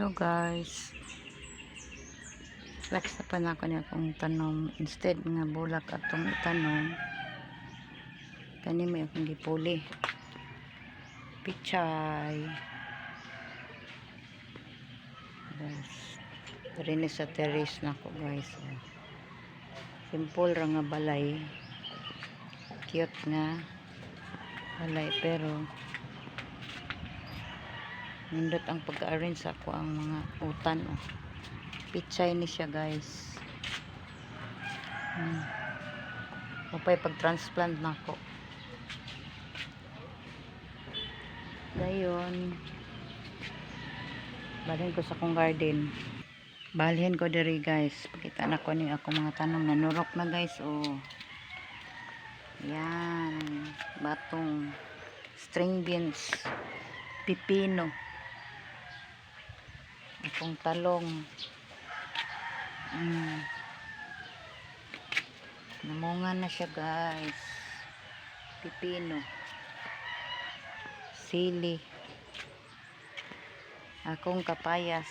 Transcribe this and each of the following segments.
Hello guys, flex na pa na ako niya akong tanom instead nga bulak atong tanom kani may akong gipuli pichay guys. Rin sa terrace na ako guys, simple ra nga balay, cute nga balay pero nindot ang pag-arrange ako ang mga utan. Pichay ni siya guys. Mapay pag-transplant na ako. Dayon balhin ko sa akong garden. Balhin ko diri guys. Pakita na ko ni ako mga tanom na nurok na guys. Yan. Batong string beans, pipino, akong talong. Namunga na siya guys. Pipino, sili, akong papaya.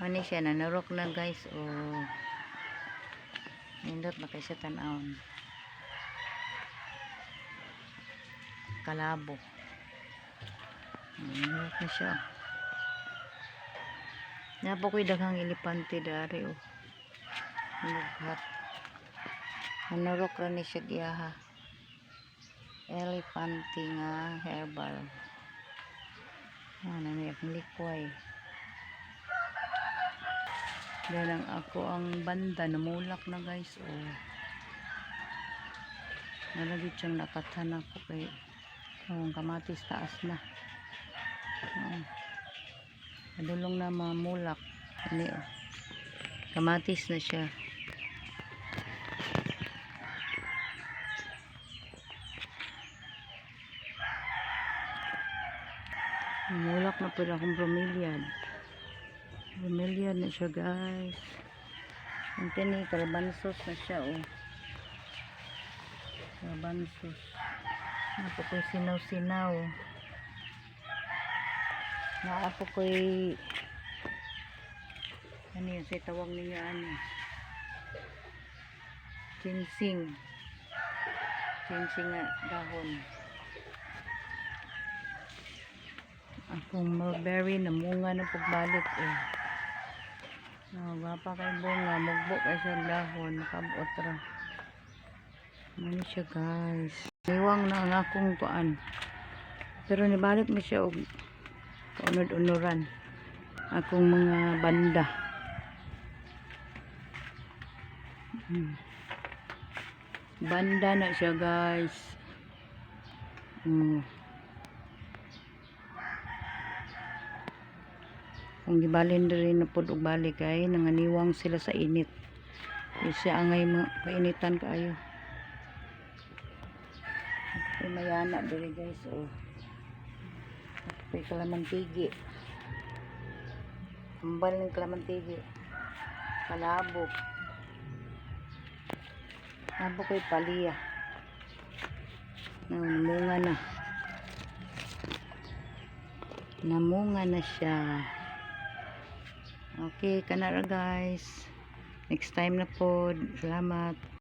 Ano siya, nanurok na guys. Nindot na kayo siya tanawon. Kalabo. Nanurok na siya. Napa ko'y daghang elepante dari. Nughat. Nanurok ra ni siya giyaha. Elepante nga herbal. Nanay akong likway. Dalang ako ang banda namulak na guys. Nalagit siyang nakatan ako kay ang kamatis taas na. Madulong na mamulak. Kamatis na siya. Mulak na pala akong bromeliad. Bromeliad na siya guys. Ang tini, kalabansos na siya. Kalabansos. Napo ko'y sinaw-sinaw. Naapo ko'y ano yun, say tawag ninyo ano. Ginseng. Ginseng nga dahon. Akong mulberry namunga na pagbalik wapa kay bunga, mugbo kay siya dahon, nakabot ra. Ano siya guys. Niwang na ang akong kuan. Pero nibalik na siya og kaunod-unuran. Akong mga banda. Banda na siya guys. Kung gibalin rin na pod og balik ay nanganiwang sila sa init. Siya angay painitan kaayo. Ay mayana diri guys. May kalamantigi. Kambal ng kalamantigi. Kalabo. Kalabo ko'y paliya. Namunga na. Namunga na siya. Okay, kanara guys. Next time na po. Salamat.